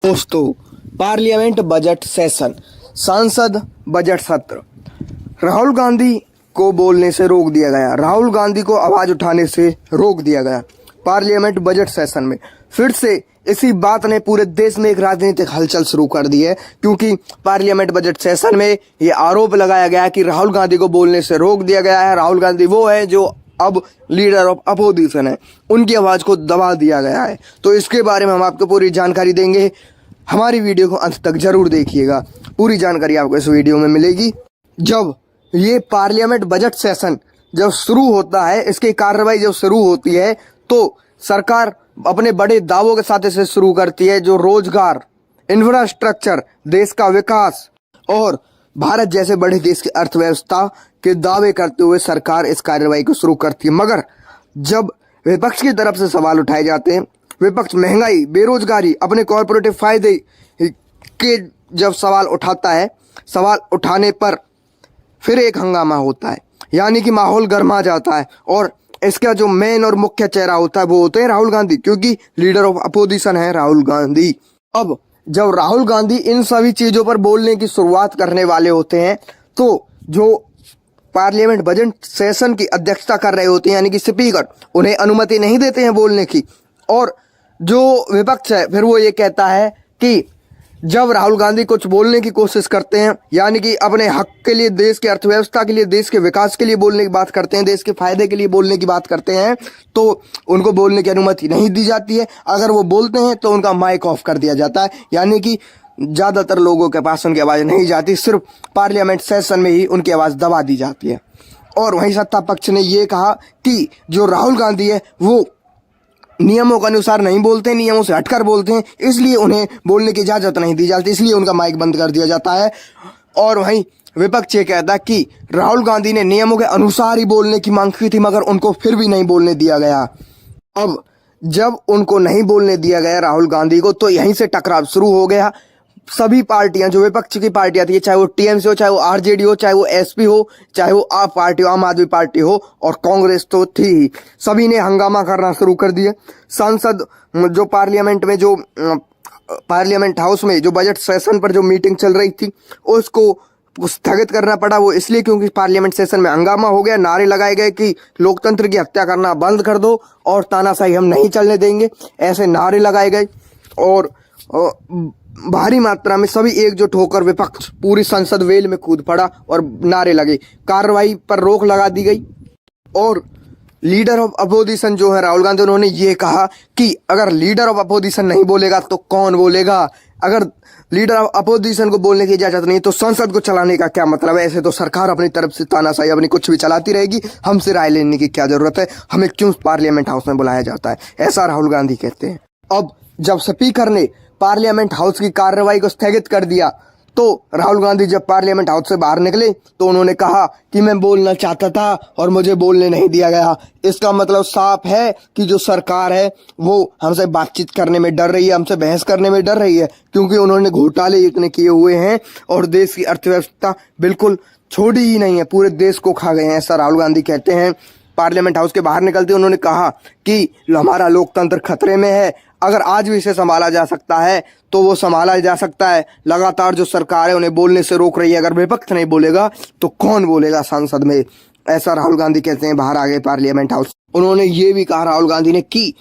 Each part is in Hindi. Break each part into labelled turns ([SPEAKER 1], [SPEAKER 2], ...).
[SPEAKER 1] दोस्तों, पार्लियामेंट बजट सेशन, संसद बजट सत्र। राहुल गांधी को बोलने से रोक दिया गया। राहुल गांधी को आवाज उठाने से रोक दिया गया। पार्लियामेंट बजट सेशन में फिर से इसी बात ने पूरे देश में एक राजनीतिक हलचल शुरू कर दी है, क्योंकि पार्लियामेंट बजट सेशन में ये आरोप लगाया गया कि राहुल गांधी को बोलने से रोक दिया गया है। राहुल गांधी वो है जो अब लीडर ऑफ अपोजिशन है, उनकी आवाज को दबा दिया गया है। तो इसके बारे में हम आपको पूरी जानकारी देंगे। हमारी वीडियो को अंत तक जरूर देखिएगा, पूरी जानकारी आपको इस वीडियो में मिलेगी। जब ये पार्लियामेंट बजट सेशन जब शुरू होता है, इसकी कार्रवाई जब शुरू होती है, तो सरकार अपने बड़े दावों के साथ इसे शुरू करती है, जो रोजगार, इंफ्रास्ट्रक्चर, देश का विकास और भारत जैसे बड़े देश की अर्थव्यवस्था के दावे करते हुए सरकार इस कार्रवाई को शुरू करती है। मगर जब विपक्ष की तरफ से सवाल उठाए जाते हैं, विपक्ष महंगाई, बेरोजगारी, अपने कॉर्पोरेटिव फायदे के जब सवाल उठाता है, सवाल उठाने पर फिर एक हंगामा होता है, यानी कि माहौल गर्मा जाता है। और इसका जो मेन और मुख्य चेहरा होता है वो होते हैं राहुल गांधी, क्योंकि लीडर ऑफ अपोजिशन है राहुल गांधी। अब जब राहुल गांधी इन सभी चीजों पर बोलने की शुरुआत करने वाले होते हैं, तो जो पार्लियामेंट बजट सेशन की अध्यक्षता कर रहे होते हैं, यानी कि स्पीकर, उन्हें अनुमति नहीं देते हैं बोलने की। और जो विपक्ष है फिर वो ये कहता है कि जब राहुल गांधी कुछ बोलने की कोशिश करते हैं, यानी कि अपने हक के लिए, देश की अर्थव्यवस्था के लिए, देश के विकास के लिए बोलने की बात करते हैं, देश के फायदे के लिए बोलने की बात करते हैं, तो उनको बोलने की अनुमति नहीं दी जाती है। अगर वो बोलते हैं तो उनका माइक ऑफ कर दिया जाता है, यानी कि ज़्यादातर लोगों के पास उनकी आवाज़ नहीं जाती, सिर्फ पार्लियामेंट सेशन में ही उनकी आवाज़ दबा दी जाती है। और वहीं सत्ता पक्ष ने ये कहा कि जो राहुल गांधी है वो नियमों के अनुसार नहीं बोलते, नियमों से हटकर बोलते हैं, इसलिए उन्हें बोलने की इजाज़त नहीं दी जाती, इसलिए उनका माइक बंद कर दिया जाता है। और वहीं विपक्ष ये कहता है कि राहुल गांधी ने नियमों के अनुसार ही बोलने की मांग की थी, मगर उनको फिर भी नहीं बोलने दिया गया। अब जब उनको नहीं बोलने दिया गया राहुल गांधी को, तो यहीं से टकराव शुरू हो गया। सभी पार्टियां, जो विपक्ष की पार्टियां थी, चाहे वो टीएमसी हो, चाहे वो आरजेडी हो, चाहे वो एसपी हो, चाहे वो आप पार्टी हो, आम आदमी पार्टी हो, और कांग्रेस तो थी ही, सभी ने हंगामा करना शुरू कर दिया। संसद जो पार्लियामेंट में, जो पार्लियामेंट हाउस में जो बजट सेशन पर जो मीटिंग चल रही थी, उसको स्थगित करना पड़ा। वो इसलिए क्योंकि पार्लियामेंट सेशन में हंगामा हो गया, नारे लगाए गए कि लोकतंत्र की हत्या करना बंद कर दो और तानाशाही हम नहीं चलने देंगे, ऐसे नारे लगाए गए। और भारी मात्रा में सभी एकजुट होकर विपक्ष पूरी संसद वेल में कूद पड़ा और नारे लगे। कार्रवाई पर रोक लगा दी गई। और लीडर ऑफ अपोजिशन जो है राहुल गांधी, उन्होंने ये कहा कि अगर लीडर ऑफ अपोजिशन नहीं बोलेगा तो कौन बोलेगा? अगर लीडर ऑफ अपोजिशन को बोलने की इजाजत नहीं तो संसद को चलाने का क्या मतलब है? ऐसे तो सरकार अपनी तरफ से तानाशाही अपनी कुछ भी चलाती रहेगी, हमसे राय लेने की क्या जरूरत है? हमें क्यों पार्लियामेंट हाउस में बुलाया जाता है? ऐसा राहुल गांधी कहते हैं। अब जब स्पीकर ने पार्लियामेंट हाउस की कार्रवाई को स्थगित कर दिया, तो राहुल गांधी जब पार्लियामेंट हाउस से बाहर निकले तो उन्होंने कहा कि मैं बोलना चाहता था और मुझे बोलने नहीं दिया गया। इसका मतलब साफ है कि जो सरकार है वो हमसे बातचीत करने में डर रही है, हमसे बहस करने में डर रही है, क्योंकि उन्होंने घोटाले इतने किए हुए हैं और देश की अर्थव्यवस्था बिल्कुल छोड़ी ही नहीं है, पूरे देश को खा गए हैं, ऐसा राहुल गांधी कहते हैं। पार्लियामेंट हाउस के बाहर निकलते उन्होंने कहा कि हमारा लोकतंत्र खतरे में है, अगर आज भी इसे संभाला जा सकता है तो वो संभाला जा सकता है। लगातार जो सरकार है उन्हें बोलने से रोक रही है, अगर विपक्ष नहीं बोलेगा तो कौन बोलेगा संसद में? ऐसा राहुल गांधी कहते हैं। बाहर आ गए पार्लियामेंट हाउस। उन्होंने ये भी कहा राहुल गांधी ने कि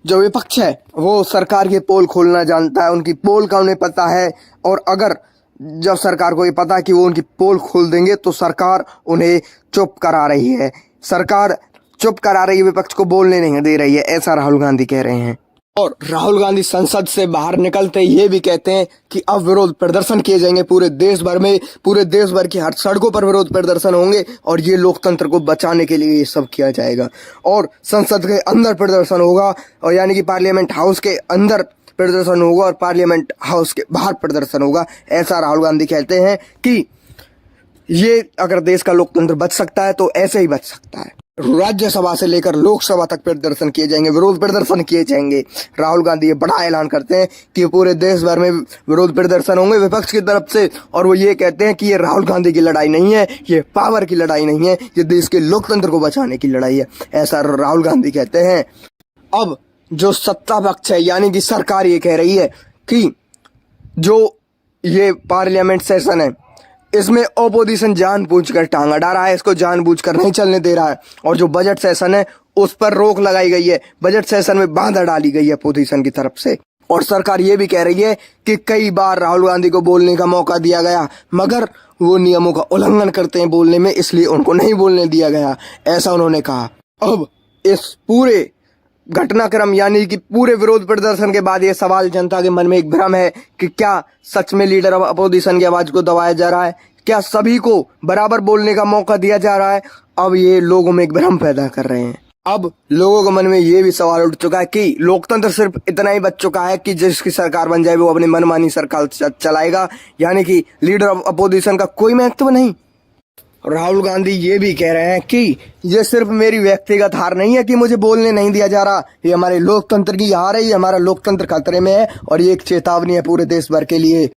[SPEAKER 1] जो विपक्ष है वो सरकार के पोल खोलना जानता है, उनकी पोल का उन्हें पता है, और अगर जब सरकार को ये पता है कि वो उनकी पोल खोल देंगे तो सरकार उन्हें चुप करा रही है, सरकार चुप करा रही है, विपक्ष को बोलने नहीं दे रही है, ऐसा राहुल गांधी कह रहे हैं। और राहुल गांधी संसद से बाहर निकलते ये भी कहते हैं कि अब विरोध प्रदर्शन किए जाएंगे पूरे देश भर में, पूरे देश भर की हर सड़कों पर विरोध प्रदर्शन होंगे, और ये लोकतंत्र को बचाने के लिए ये सब किया जाएगा। और संसद के अंदर प्रदर्शन होगा, और यानी कि पार्लियामेंट हाउस के अंदर प्रदर्शन होगा और पार्लियामेंट हाउस के बाहर प्रदर्शन होगा, ऐसा राहुल गांधी कहते हैं कि ये अगर देश का लोकतंत्र बच सकता है तो ऐसे ही बच सकता है। राज्यसभा से लेकर लोकसभा तक प्रदर्शन किए जाएंगे, विरोध प्रदर्शन किए जाएंगे। राहुल गांधी ये बड़ा ऐलान करते हैं कि पूरे देश भर में विरोध प्रदर्शन होंगे विपक्ष की तरफ से, और वो ये कहते हैं कि ये राहुल गांधी की लड़ाई नहीं है, ये पावर की लड़ाई नहीं है, ये देश के लोकतंत्र को बचाने की लड़ाई है, ऐसा राहुल गांधी कहते हैं। अब जो सत्ता पक्ष है यानी कि सरकार ये कह रही है कि जो ये पार्लियामेंट सेशन है इसमें ओपोजिशन जानबूझकर टांग अड़ा रहा है, इसको जानबूझकर नहीं चलने दे रहा है। और जो बजट सेशन है उस पर रोक लगाई गई है, बजट सेशन में बाधा डाली गई है अपोजिशन की तरफ से। और सरकार ये भी कह रही है कि कई बार राहुल गांधी को बोलने का मौका दिया गया मगर वो नियमों का उल्लंघन करते हैं बोलने में, इसलिए उनको नहीं बोलने दिया गया, ऐसा उन्होंने कहा। अब इस पूरे घटनाक्रम यानी कि पूरे विरोध प्रदर्शन के बाद ये सवाल जनता के मन में एक भ्रम है कि क्या सच में लीडर ऑफ अपोजिशन की आवाज को दबाया जा रहा है, क्या सभी को बराबर बोलने का मौका दिया जा रहा है। अब ये लोगों में एक भ्रम पैदा कर रहे हैं। अब लोगों के मन में ये भी सवाल उठ चुका है कि लोकतंत्र सिर्फ इतना ही बच चुका है कि जिसकी सरकार बन जाए वो अपनी मनमानी सरकार चलाएगा, यानी कि लीडर ऑफ अपोजिशन का कोई महत्व नहीं। राहुल गांधी ये भी कह रहे हैं कि ये सिर्फ मेरी व्यक्तिगत हार नहीं है कि मुझे बोलने नहीं दिया जा रहा, ये हमारे लोकतंत्र की हार है, ये हमारा लोकतंत्र खतरे में है और ये एक चेतावनी है पूरे देश भर के लिए।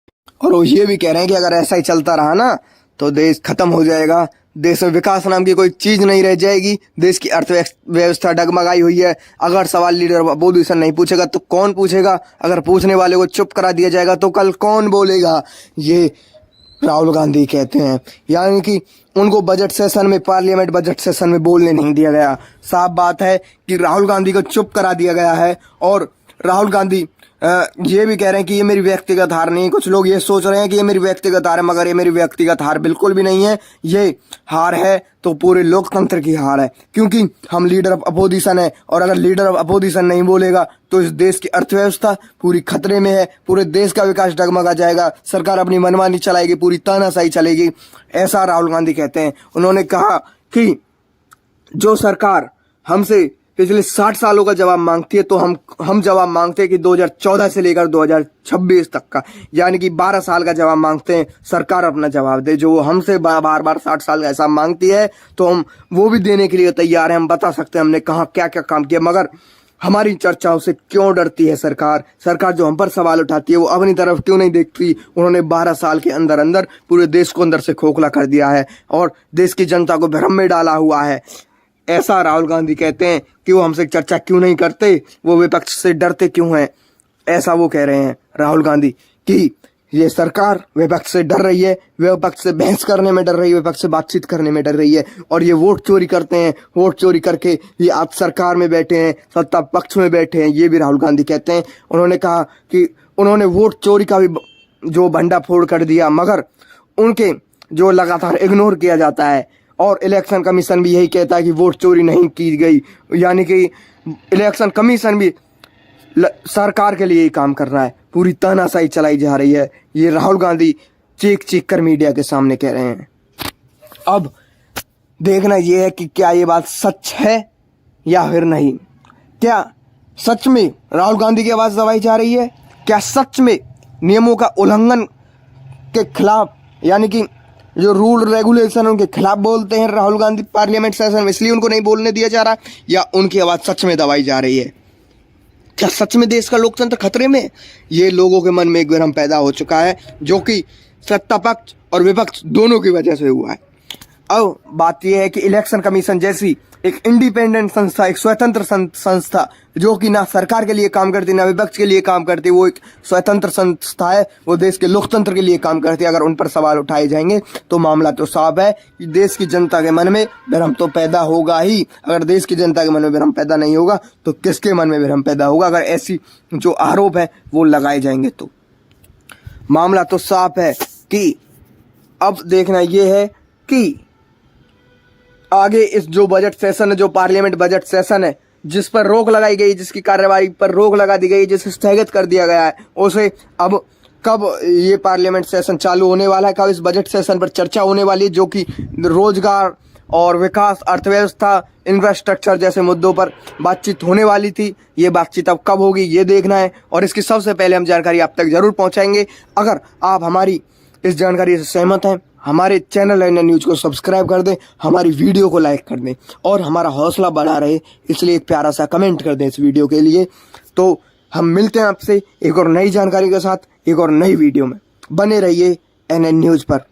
[SPEAKER 1] और वो ये भी कह रहे हैं कि अगर ऐसा ही चलता रहा ना तो देश खत्म हो जाएगा, देश में विकास नाम की कोई चीज नहीं रह जाएगी, देश की अर्थव्यवस्था डगमगाई हुई है। अगर सवाल लीडर ऑफ अपोजिशन नहीं पूछेगा तो कौन पूछेगा, अगर पूछने वाले को चुप करा दिया जाएगा तो कल कौन बोलेगा, ये राहुल गांधी कहते हैं। यानी कि उनको बजट सेशन में, पार्लियामेंट बजट सेशन में बोलने नहीं दिया गया। साफ बात है कि राहुल गांधी को चुप करा दिया गया है। और राहुल गांधी ये भी कह रहे हैं कि ये मेरी व्यक्तिगत हार नहीं है। कुछ लोग ये सोच रहे हैं कि ये मेरी व्यक्तिगत हार है, मगर ये मेरी व्यक्तिगत हार बिल्कुल भी नहीं है। ये हार है तो पूरे लोकतंत्र की हार है, क्योंकि हम लीडर ऑफ अपोजिशन है और अगर लीडर ऑफ अपोजिशन नहीं बोलेगा तो इस देश की अर्थव्यवस्था पूरी खतरे में है, पूरे देश का विकास डगमगा जाएगा, सरकार अपनी मनमानी चलाएगी, पूरी तानाशाही चलेगी, ऐसा राहुल गांधी कहते हैं। उन्होंने कहा कि जो सरकार हमसे पिछले 60 सालों का जवाब मांगती है तो हम जवाब मांगते हैं कि 2014 से लेकर 2026 तक का, यानी कि 12 साल का जवाब मांगते हैं। सरकार अपना जवाब दे, जो हमसे बार बार 60 साल का हिसाब मांगती है तो हम वो भी देने के लिए तैयार हैं। हम बता सकते हैं हमने कहाँ क्या क्या काम किया, मगर हमारी चर्चाओं से क्यों डरती है सरकार। सरकार जो हम पर सवाल उठाती है वो अपनी तरफ क्यों नहीं देखती। उन्होंने 12 साल के अंदर अंदर पूरे देश को अंदर से खोखला कर दिया है और देश की जनता को भ्रम में डाला हुआ है, ऐसा राहुल गांधी कहते हैं। कि वो हमसे चर्चा क्यों नहीं करते, वो विपक्ष से डरते क्यों हैं, ऐसा वो कह रहे हैं राहुल गांधी कि ये सरकार विपक्ष से डर रही है, विपक्ष से बहस करने में डर रही है, विपक्ष से बातचीत करने में डर रही है और ये वोट चोरी करते हैं। वोट चोरी करके ये आज सरकार में बैठे हैं, सत्ता पक्ष में बैठे हैं, ये भी राहुल गांधी कहते हैं। उन्होंने कहा कि उन्होंने वोट चोरी का भी जो भंडाफोड़ कर दिया, मगर उनके जो लगातार इग्नोर किया जाता है। और इलेक्शन कमीशन भी यही कहता है कि वोट चोरी नहीं की गई, यानी कि इलेक्शन कमीशन भी सरकार के लिए ही काम कर रहा है, पूरी तानाशाही चलाई जा रही है। ये राहुल गांधी चीख चीख कर मीडिया के सामने कह रहे हैं। अब देखना यह है कि क्या ये बात सच है या फिर नहीं। क्या सच में राहुल गांधी की आवाज दबाई जा रही है, क्या सच में नियमों का उल्लंघन के खिलाफ, यानी कि जो रूल रेगुलेशन उनके खिलाफ बोलते हैं राहुल गांधी पार्लियामेंट सेशन में, इसलिए उनको नहीं बोलने दिया जा रहा, या उनकी आवाज सच में दबाई जा रही है। क्या सच में देश का लोकतंत्र खतरे में? ये लोगों के मन में एक भ्रम पैदा हो चुका है, जो कि सत्ता पक्ष और विपक्ष दोनों की वजह से हुआ है। अब बात यह है कि इलेक्शन कमीशन जैसी एक इंडिपेंडेंट संस्था, एक स्वतंत्र संस्था जो कि ना सरकार के लिए काम करती ना विपक्ष के लिए काम करती, वो एक स्वतंत्र संस्था है, वो देश के लोकतंत्र के लिए काम करती है। अगर उन पर सवाल उठाए जाएंगे तो मामला तो साफ है कि देश की जनता के मन में भ्रम तो पैदा होगा ही। अगर देश की जनता के मन में भ्रम पैदा नहीं होगा तो किसके मन में भ्रम पैदा होगा? अगर ऐसी जो आरोप है वो लगाए जाएंगे तो मामला तो साफ है कि अब देखना यह है कि आगे इस जो बजट सेशन है, जो पार्लियामेंट बजट सेशन है, जिस पर रोक लगाई गई, जिसकी कार्यवाही पर रोक लगा दी गई, जिसे स्थगित कर दिया गया है, उसे अब कब ये पार्लियामेंट सेशन चालू होने वाला है, कब इस बजट सेशन पर चर्चा होने वाली है, जो कि रोजगार और विकास, अर्थव्यवस्था, इंफ्रास्ट्रक्चर जैसे मुद्दों पर बातचीत होने वाली थी, ये बातचीत अब कब होगी ये देखना है। और इसकी सबसे पहले हम जानकारी आप तक जरूर पहुंचाएंगे। अगर आप हमारी इस जानकारी से सहमत हैं, हमारे चैनल NN न्यूज को सब्सक्राइब कर दें, हमारी वीडियो को लाइक कर दें और हमारा हौसला बढ़ा रहे इसलिए एक प्यारा सा कमेंट कर दें इस वीडियो के लिए। तो हम मिलते हैं आपसे एक और नई जानकारी के साथ, एक और नई वीडियो में। बने रहिए NN न्यूज पर।